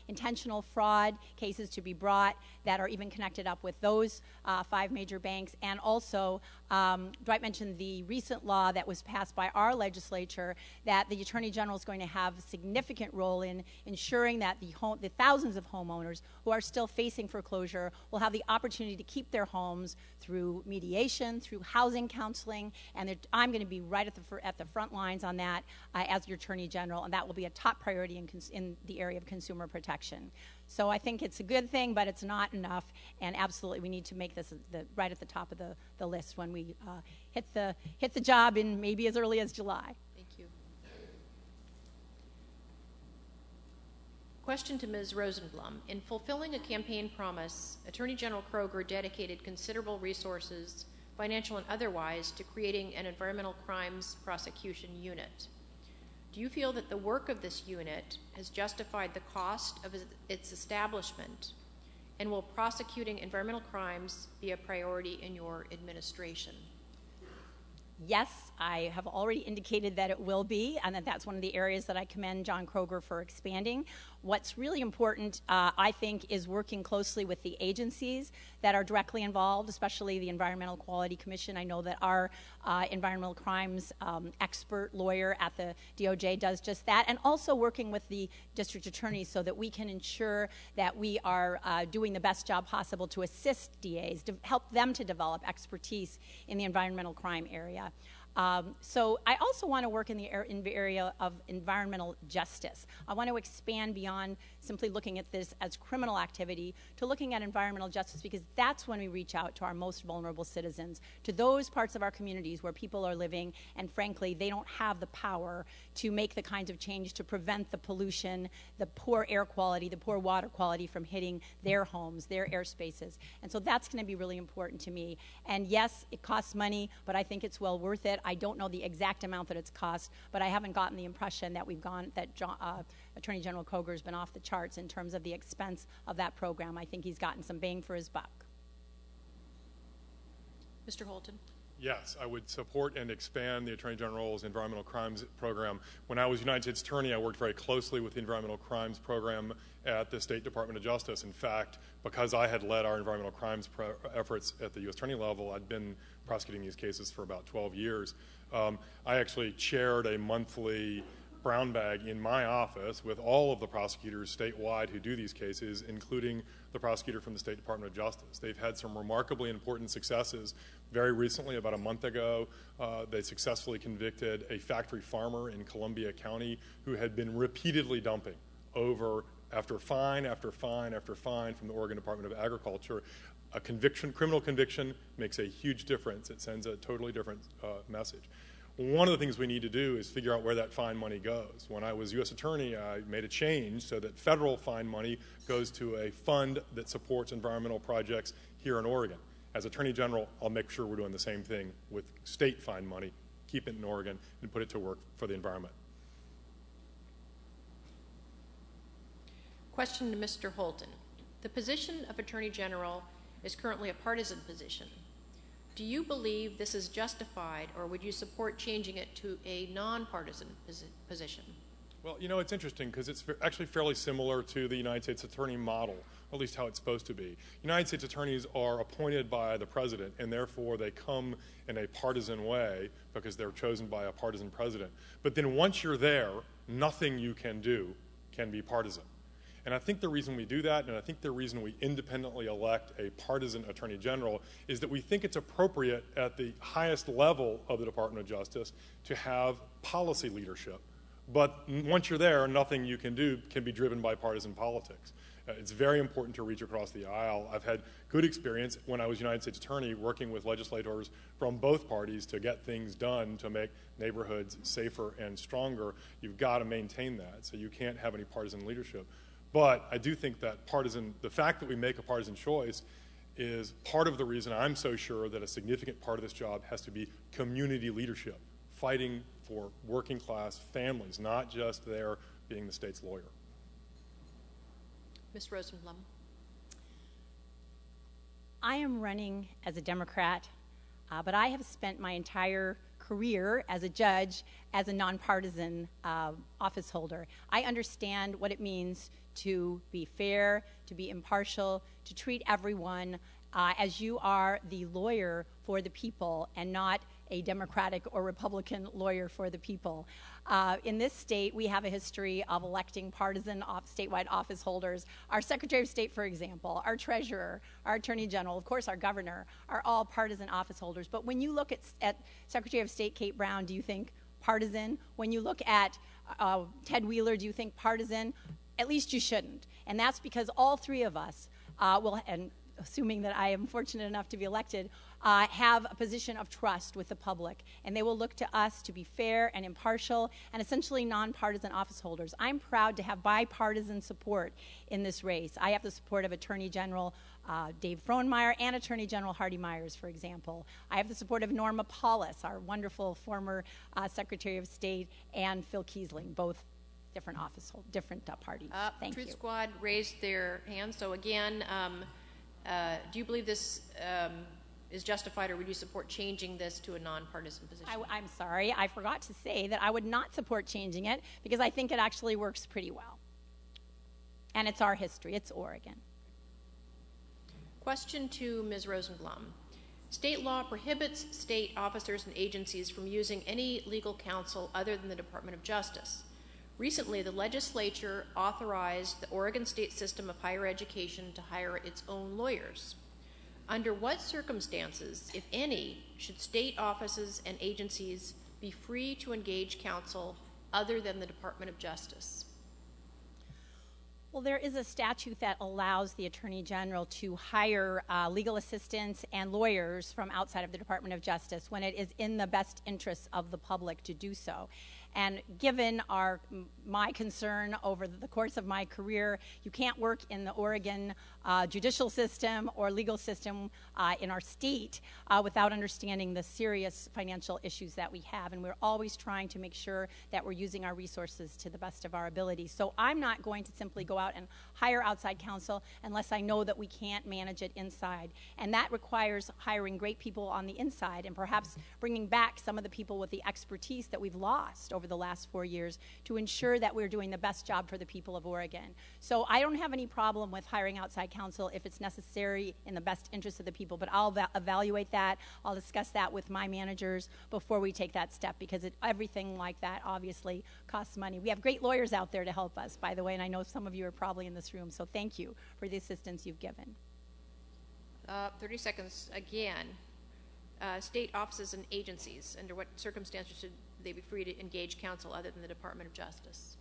intentional fraud cases to be brought that are even connected up with those 5 major banks. And also, Dwight mentioned the recent law that was passed by our legislature that the Attorney General is going to have a significant role in ensuring that the thousands of homeowners who are still facing foreclosure will have the opportunity to keep their homes through mediation, through housing counseling, and I'm going to be right at the front lines on that as your Attorney General, and that will be a top priority in the area of consumer protection. So I think it's a good thing, but it's not enough, and absolutely we need to make this right at the top of the list when we hit the job in maybe as early as July. Thank you. Question to Ms. Rosenblum. In fulfilling a campaign promise, Attorney General Kroger dedicated considerable resources, financial and otherwise, to creating an environmental crimes prosecution unit. Do you feel that the work of this unit has justified the cost of its establishment, and will prosecuting environmental crimes be a priority in your administration? Yes, I have already indicated that it will be, and that's one of the areas that I commend John Kroger for expanding. What's really important, I think, is working closely with the agencies that are directly involved, especially the Environmental Quality Commission. I know that our environmental crimes expert lawyer at the DOJ does just that, and also working with the district attorneys so that we can ensure that we are doing the best job possible to assist DAs, to help them to develop expertise in the environmental crime area. So I also want to work in the area of environmental justice. I want to expand beyond simply looking at this as criminal activity to looking at environmental justice, because that's when we reach out to our most vulnerable citizens, to those parts of our communities where people are living and frankly they don't have the power to make the kinds of change to prevent the pollution, the poor air quality, the poor water quality from hitting their homes, their air spaces. And so that's going to be really important to me. And yes, it costs money, but I think it's well worth it. I don't know the exact amount that it's cost, but I haven't gotten the impression that Attorney General Kroger has been off the charts in terms of the expense of that program. I think he's gotten some bang for his buck. Mr. Holton? Yes, I would support and expand the Attorney General's environmental crimes program. When I was United States Attorney, I worked very closely with the environmental crimes program at the State Department of Justice. In fact, because I had led our environmental crimes efforts at the U.S. Attorney level, I'd been prosecuting these cases for about 12 years. I actually chaired a monthly brown bag in my office with all of the prosecutors statewide who do these cases, including the prosecutor from the State Department of Justice. They've had some remarkably important successes. Very recently, about a month ago, they successfully convicted a factory farmer in Columbia County who had been repeatedly dumping over, after fine after fine after fine from the Oregon Department of Agriculture. A criminal conviction makes a huge difference. It sends a totally different message. One of the things we need to do is figure out where that fine money goes. When I was U.S. Attorney, I made a change so that federal fine money goes to a fund that supports environmental projects here in Oregon. As Attorney General, I'll make sure we're doing the same thing with state fine money, keep it in Oregon, and put it to work for the environment. Question to Mr. Holton. The position of Attorney General is currently a partisan position. Do you believe this is justified, or would you support changing it to a nonpartisan position? Well, you know, it's interesting because it's actually fairly similar to the United States Attorney model, or at least how it's supposed to be. United States attorneys are appointed by the president, and therefore they come in a partisan way because they're chosen by a partisan president. But then once you're there, nothing you can do can be partisan. And I think the reason we do that, and I think the reason we independently elect a partisan attorney general, is that we think it's appropriate at the highest level of the Department of Justice to have policy leadership. But once you're there, nothing you can do can be driven by partisan politics. It's very important to reach across the aisle. I've had good experience when I was United States Attorney working with legislators from both parties to get things done to make neighborhoods safer and stronger. You've got to maintain that, so you can't have any partisan leadership. But I do think that the fact that we make a partisan choice is part of the reason I'm so sure that a significant part of this job has to be community leadership, fighting for working class families, not just there being the state's lawyer. Ms. Rosenblum. I am running as a Democrat, but I have spent my entire career as a judge as a nonpartisan office holder. I understand what it means to be fair, to be impartial, to treat everyone as you are the lawyer for the people and not a Democratic or Republican lawyer for the people. In this state, we have a history of electing partisan statewide office holders. Our Secretary of State, for example, our Treasurer, our Attorney General, of course our Governor, are all partisan office holders. But when you look at Secretary of State Kate Brown, do you think partisan? When you look at Ted Wheeler, do you think partisan? At least you shouldn't. And that's because all three of us and assuming that I am fortunate enough to be elected, have a position of trust with the public. And they will look to us to be fair and impartial and essentially nonpartisan office holders. I'm proud to have bipartisan support in this race. I have the support of Attorney General Dave Frohnmeyer and Attorney General Hardy Myers, for example. I have the support of Norma Paulus, our wonderful former Secretary of State, and Phil Kiesling, both different parties. Thank you. Truth Squad raised their hand. So again, do you believe this is justified, or would you support changing this to a nonpartisan position? I'm sorry, I forgot to say that I would not support changing it because I think it actually works pretty well. And it's our history, it's Oregon. Question to Ms. Rosenblum. State law prohibits state officers and agencies from using any legal counsel other than the Department of Justice. Recently, the legislature authorized the Oregon State System of Higher Education to hire its own lawyers. Under what circumstances, if any, should state offices and agencies be free to engage counsel other than the Department of Justice? Well, there is a statute that allows the Attorney General to hire legal assistants and lawyers from outside of the Department of Justice when it is in the best interests of the public to do so. And given my concern over the course of my career, you can't work in the Oregon judicial system or legal system in our state without understanding the serious financial issues that we have. And we're always trying to make sure that we're using our resources to the best of our ability. So I'm not going to simply go out and hire outside counsel unless I know that we can't manage it inside. And that requires hiring great people on the inside and perhaps bringing back some of the people with the expertise that we've lost over the last 4 years to ensure that we're doing the best job for the people of Oregon. So I don't have any problem with hiring outside counsel if it's necessary in the best interest of the people, but I'll evaluate that. I'll discuss that with my managers before we take that step, because everything like that obviously costs money. We have great lawyers out there to help us, by the way, and I know some of you are probably in this room, so thank you for the assistance you've given. 30 seconds again. State offices and agencies, under what circumstances should they be free to engage counsel other than the Department of Justice?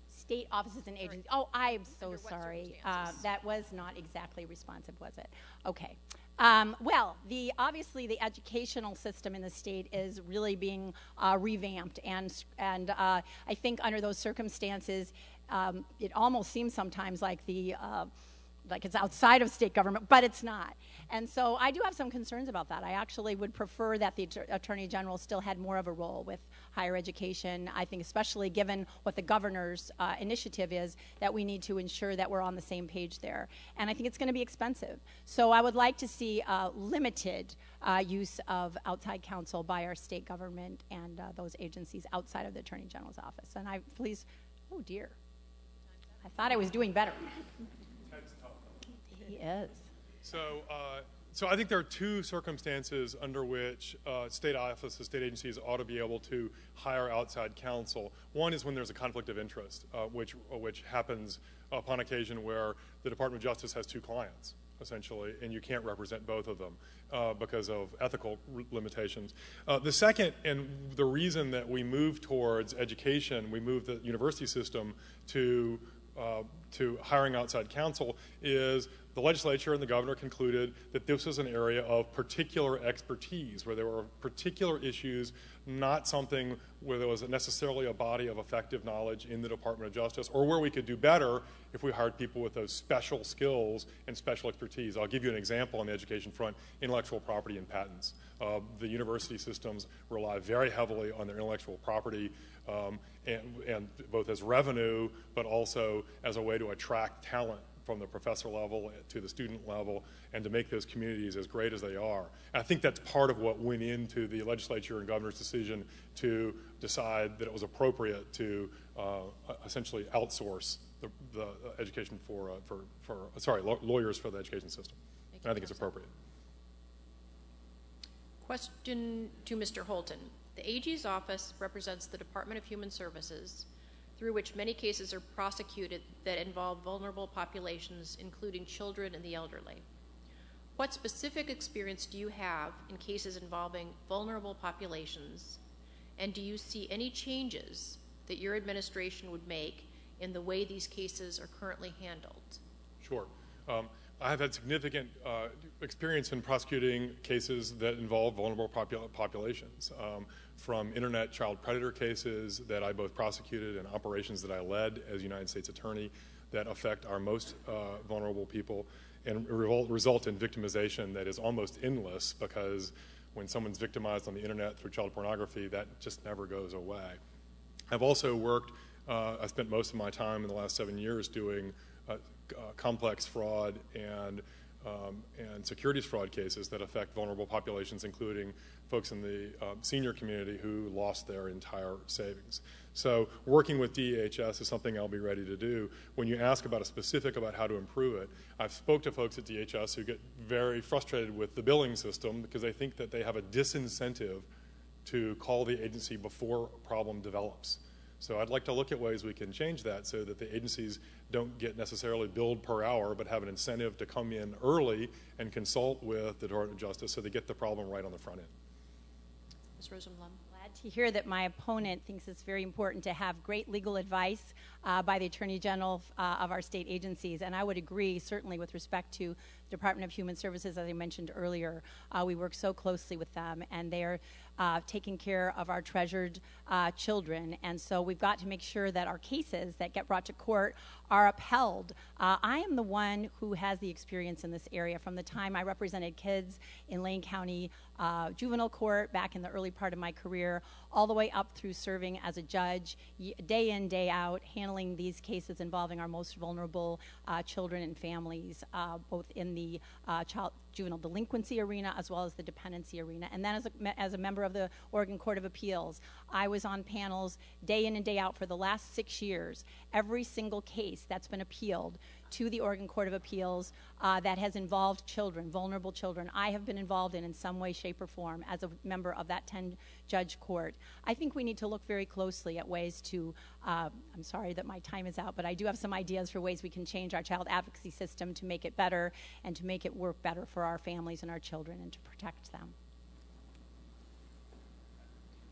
State offices and agencies. Oh, I'm so sorry. Circumstances? That was not exactly responsive, was it? Okay. Well, obviously the educational system in the state is really being revamped, and I think under those circumstances, it almost seems sometimes like it's outside of state government, but it's not. And so I do have some concerns about that. I actually would prefer that the Attorney General still had more of a role with higher education. I think especially given what the governor's initiative is, that we need to ensure that we're on the same page there. And I think it's going to be expensive. So I would like to see limited use of outside counsel by our state government and those agencies outside of the Attorney General's office. And oh dear, I thought I was doing better. He is. So I think there are two circumstances under which state offices, state agencies ought to be able to hire outside counsel. One is when there's a conflict of interest, which happens upon occasion where the Department of Justice has two clients, essentially, and you can't represent both of them because of ethical limitations. The second, and the reason that we move towards education, we move the university system to to hiring outside counsel is the legislature and the governor concluded that this was an area of particular expertise, where there were particular issues, not something where there was necessarily a body of effective knowledge in the Department of Justice, or where we could do better if we hired people with those special skills and special expertise. I'll give you an example on the education front: intellectual property and patents. The university systems rely very heavily on their intellectual property, and both as revenue, but also as a way to attract talent from the professor level to the student level, and to make those communities as great as they are. And I think that's part of what went into the legislature and governor's decision to decide that it was appropriate to essentially outsource the education lawyers for the education system. And I think it's appropriate. Question to Mr. Holton. The AG's office represents the Department of Human Services, through which many cases are prosecuted that involve vulnerable populations, including children and the elderly. What specific experience do you have in cases involving vulnerable populations, and do you see any changes that your administration would make in the way these cases are currently handled? Sure. I have had significant experience in prosecuting cases that involve vulnerable populations, from internet child predator cases that I both prosecuted and operations that I led as United States Attorney that affect our most vulnerable people and result in victimization that is almost endless, because when someone's victimized on the internet through child pornography, that just never goes away. I've also worked, I spent most of my time in the last 7 years doing complex fraud and securities fraud cases that affect vulnerable populations, including folks in the senior community who lost their entire savings. So working with DHS is something I'll be ready to do. When you ask about a specific about how to improve it, I've spoke to folks at DHS who get very frustrated with the billing system because they think that they have a disincentive to call the agency before a problem develops. So I'd like to look at ways we can change that so that the agencies don't get necessarily billed per hour, but have an incentive to come in early and consult with the Department of Justice so they get the problem right on the front end. Ms. Rosenblum. Glad to hear that my opponent thinks it's very important to have great legal advice by the Attorney General of our state agencies, and I would agree certainly with respect to the Department of Human Services. As I mentioned earlier, we work so closely with them, and they are taking care of our treasured children, and so we've got to make sure that our cases that get brought to court are upheld. I am the one who has the experience in this area from the time I represented kids in Lane County Juvenile Court back in the early part of my career, all the way up through serving as a judge, day in, day out, handling these cases involving our most vulnerable children and families, both in the juvenile delinquency arena as well as the dependency arena. And then as a member of the Oregon Court of Appeals, I was on panels day in and day out for the last 6 years. Every single case that's been appealed to the Oregon Court of Appeals that has involved children, vulnerable children, I have been involved in some way, shape, or form as a member of that 10-judge court. I think we need to look very closely at ways to, I'm sorry that my time is out, but I do have some ideas for ways we can change our child advocacy system to make it better and to make it work better for our families and our children and to protect them.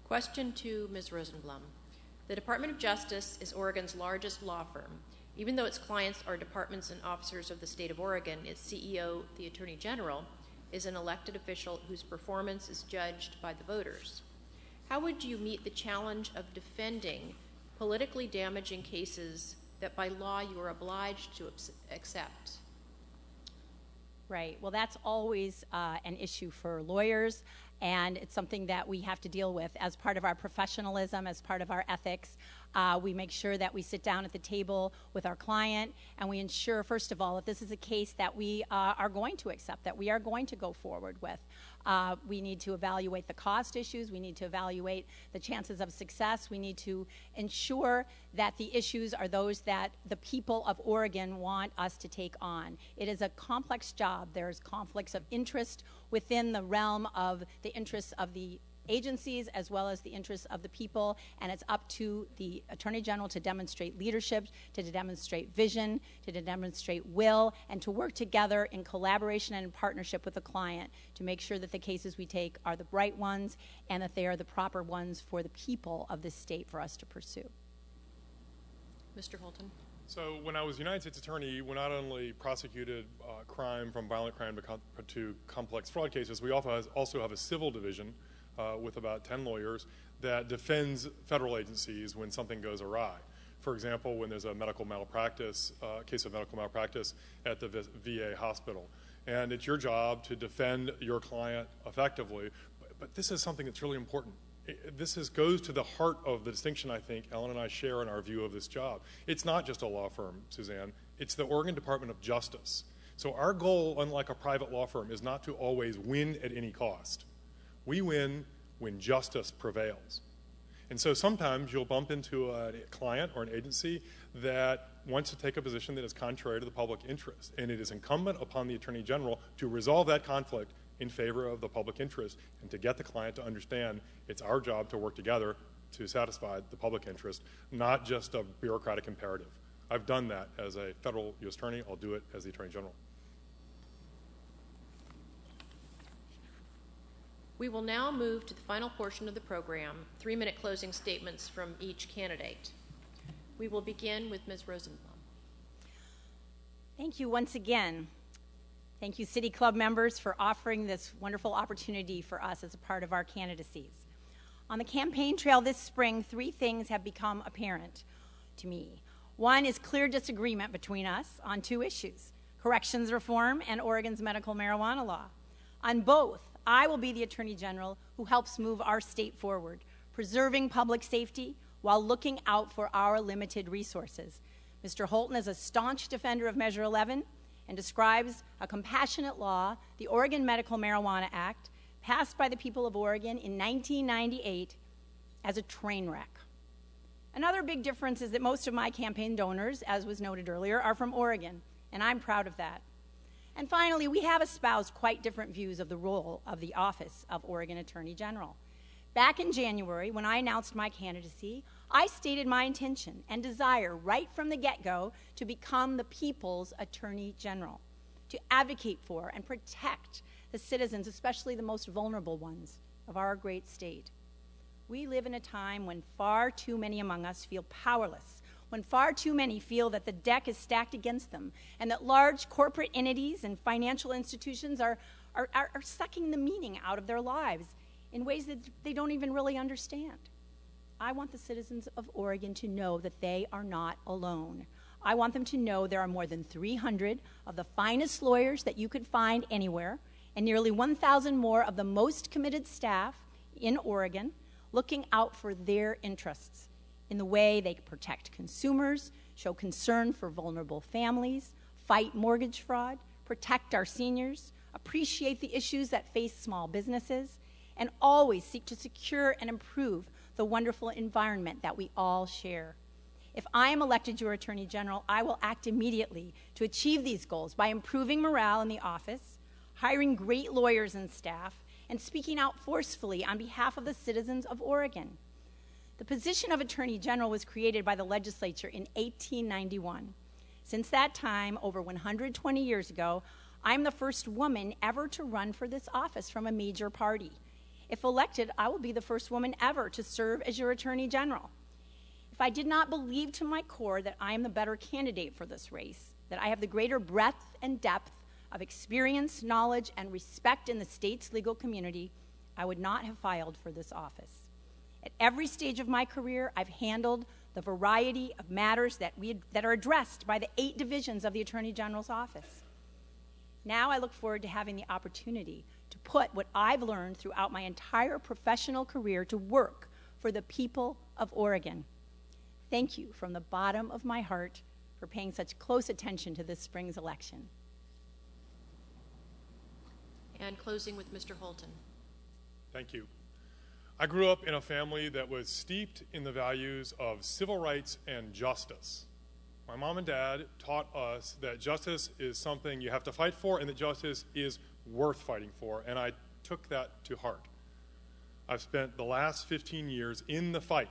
Question to Ms. Rosenblum. The Department of Justice is Oregon's largest law firm. Even though its clients are departments and officers of the state of Oregon, its CEO, the Attorney General, is an elected official whose performance is judged by the voters. How would you meet the challenge of defending politically damaging cases that by law you are obliged to accept? Right. Well, that's always an issue for lawyers, and it's something that we have to deal with as part of our professionalism, as part of our ethics. We make sure that we sit down at the table with our client, and we ensure, first of all, that this is a case that we are going to accept, that we are going to go forward with. We need to evaluate the cost issues. We need to evaluate the chances of success. We need to ensure that the issues are those that the people of Oregon want us to take on. It is a complex job. There's conflicts of interest within the realm of the interests of the agencies as well as the interests of the people, and it's up to the Attorney General to demonstrate leadership, to demonstrate vision, to demonstrate will, and to work together in collaboration and in partnership with the client to make sure that the cases we take are the right ones and that they are the proper ones for the people of this state for us to pursue. Mr. Holton. So when I was United States Attorney, we not only prosecuted crime, from violent crime to complex fraud cases, we also have a civil division with about 10 lawyers that defends federal agencies when something goes awry. For example, when there's a medical malpractice, case of medical malpractice at the VA hospital. And it's your job to defend your client effectively. But this is something that's really important. This goes to the heart of the distinction I think Ellen and I share in our view of this job. It's not just a law firm, Suzanne. It's the Oregon Department of Justice. So our goal, unlike a private law firm, is not to always win at any cost. We win when justice prevails. And so sometimes you'll bump into a client or an agency that wants to take a position that is contrary to the public interest. And it is incumbent upon the Attorney General to resolve that conflict in favor of the public interest and to get the client to understand it's our job to work together to satisfy the public interest, not just a bureaucratic imperative. I've done that as a federal U.S. Attorney. I'll do it as the Attorney General. We will now move to the final portion of the program, 3-minute closing statements from each candidate. We will begin with Ms. Rosenblum. Thank you once again. Thank you, City Club members, for offering this wonderful opportunity for us as a part of our candidacies. On the campaign trail this spring, 3 things have become apparent to me. One is clear disagreement between us on 2 issues, corrections reform and Oregon's medical marijuana law. On both, I will be the Attorney General who helps move our state forward, preserving public safety while looking out for our limited resources. Mr. Holton is a staunch defender of Measure 11 and describes a compassionate law, the Oregon Medical Marijuana Act, passed by the people of Oregon in 1998, as a train wreck. Another big difference is that most of my campaign donors, as was noted earlier, are from Oregon, and I'm proud of that. And finally, we have espoused quite different views of the role of the Office of Oregon Attorney General. Back in January, when I announced my candidacy, I stated my intention and desire right from the get-go to become the people's Attorney General, to advocate for and protect the citizens, especially the most vulnerable ones of our great state. We live in a time when far too many among us feel powerless, when far too many feel that the deck is stacked against them, and that large corporate entities and financial institutions are sucking the meaning out of their lives in ways that they don't even really understand. I want the citizens of Oregon to know that they are not alone. I want them to know there are more than 300 of the finest lawyers that you could find anywhere, and nearly 1,000 more of the most committed staff in Oregon looking out for their interests in the way they protect consumers, show concern for vulnerable families, fight mortgage fraud, protect our seniors, appreciate the issues that face small businesses, and always seek to secure and improve the wonderful environment that we all share. If I am elected your Attorney General, I will act immediately to achieve these goals by improving morale in the office, hiring great lawyers and staff, and speaking out forcefully on behalf of the citizens of Oregon. The position of Attorney General was created by the legislature in 1891. Since that time, over 120 years ago, I'm the first woman ever to run for this office from a major party. If elected, I will be the first woman ever to serve as your Attorney General. If I did not believe to my core that I am the better candidate for this race, that I have the greater breadth and depth of experience, knowledge, and respect in the state's legal community, I would not have filed for this office. At every stage of my career, I've handled the variety of matters that are addressed by the 8 divisions of the Attorney General's office. Now I look forward to having the opportunity to put what I've learned throughout my entire professional career to work for the people of Oregon. Thank you from the bottom of my heart for paying such close attention to this spring's election. And closing with Mr. Holton. Thank you. I grew up in a family that was steeped in the values of civil rights and justice. My mom and dad taught us that justice is something you have to fight for and that justice is worth fighting for, and I took that to heart. I've spent the last 15 years in the fight,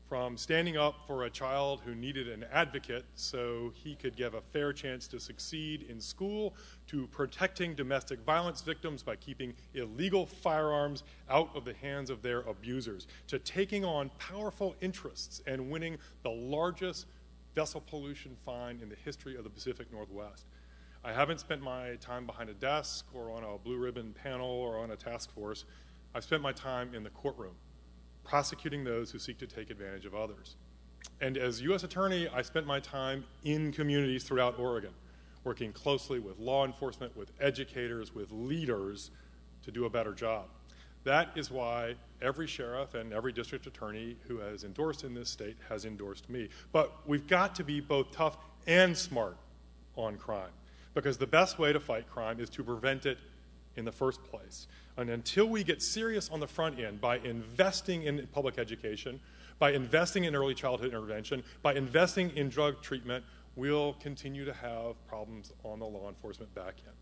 from standing up for a child who needed an advocate so he could give a fair chance to succeed in school, to protecting domestic violence victims by keeping illegal firearms out of the hands of their abusers, to taking on powerful interests and winning the largest vessel pollution fine in the history of the Pacific Northwest. I haven't spent my time behind a desk or on a blue ribbon panel or on a task force. I've spent my time in the courtroom, prosecuting those who seek to take advantage of others. And as U.S. Attorney, I spent my time in communities throughout Oregon, working closely with law enforcement, with educators, with leaders to do a better job. That is why every sheriff and every district attorney who has endorsed in this state has endorsed me. But we've got to be both tough and smart on crime, because the best way to fight crime is to prevent it in the first place. And until we get serious on the front end by investing in public education, by investing in early childhood intervention, by investing in drug treatment, we'll continue to have problems on the law enforcement back end.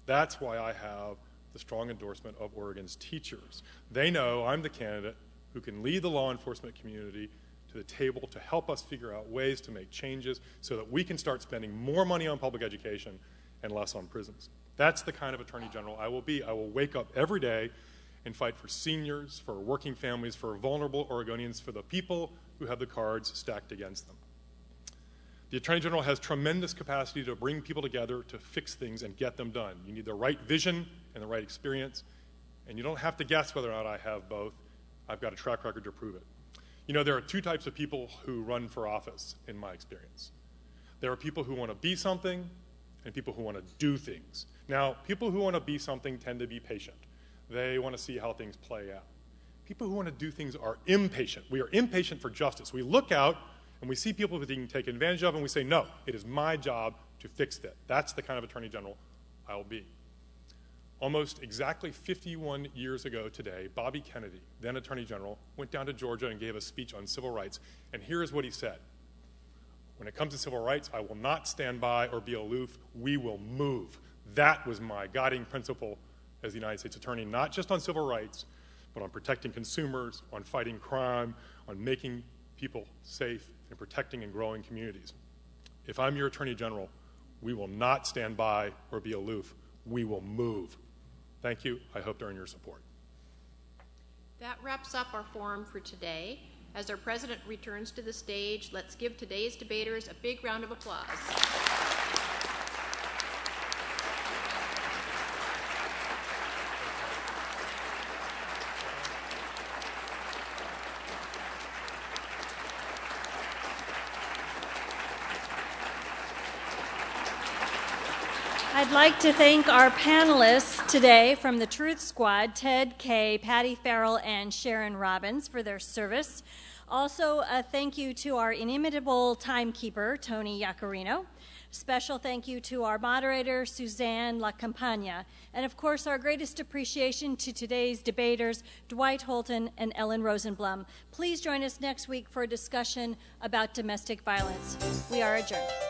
That's why I have the strong endorsement of Oregon's teachers. They know I'm the candidate who can lead the law enforcement community to the table to help us figure out ways to make changes so that we can start spending more money on public education and less on prisons. That's the kind of Attorney General I will be. I will wake up every day and fight for seniors, for working families, for vulnerable Oregonians, for the people who have the cards stacked against them. The Attorney General has tremendous capacity to bring people together to fix things and get them done. You need the right vision and the right experience, and you don't have to guess whether or not I have both. I've got a track record to prove it. You know, there are two types of people who run for office, in my experience. There are people who want to be something and people who want to do things. Now, people who want to be something tend to be patient. They want to see how things play out. People who want to do things are impatient. We are impatient for justice. We look out and we see people being taken advantage of, and we say, no, it is my job to fix that. That's the kind of Attorney General I'll be. Almost exactly 51 years ago today, Bobby Kennedy, then Attorney General, went down to Georgia and gave a speech on civil rights. And here is what he said. When it comes to civil rights, I will not stand by or be aloof. We will move. That was my guiding principle as the United States Attorney, not just on civil rights, but on protecting consumers, on fighting crime, on making people safe, and protecting and growing communities. If I'm your Attorney General, we will not stand by or be aloof. We will move. Thank you. I hope to earn your support. That wraps up our forum for today. As our president returns to the stage, let's give today's debaters a big round of applause. I'd like to thank our panelists today from the Truth Squad, Ted Kay, Patty Farrell, and Sharon Robbins, for their service. Also, a thank you to our inimitable timekeeper, Tony Yacarino. Special thank you to our moderator, Suzanne La Campagna. And of course, our greatest appreciation to today's debaters, Dwight Holton and Ellen Rosenblum. Please join us next week for a discussion about domestic violence. We are adjourned.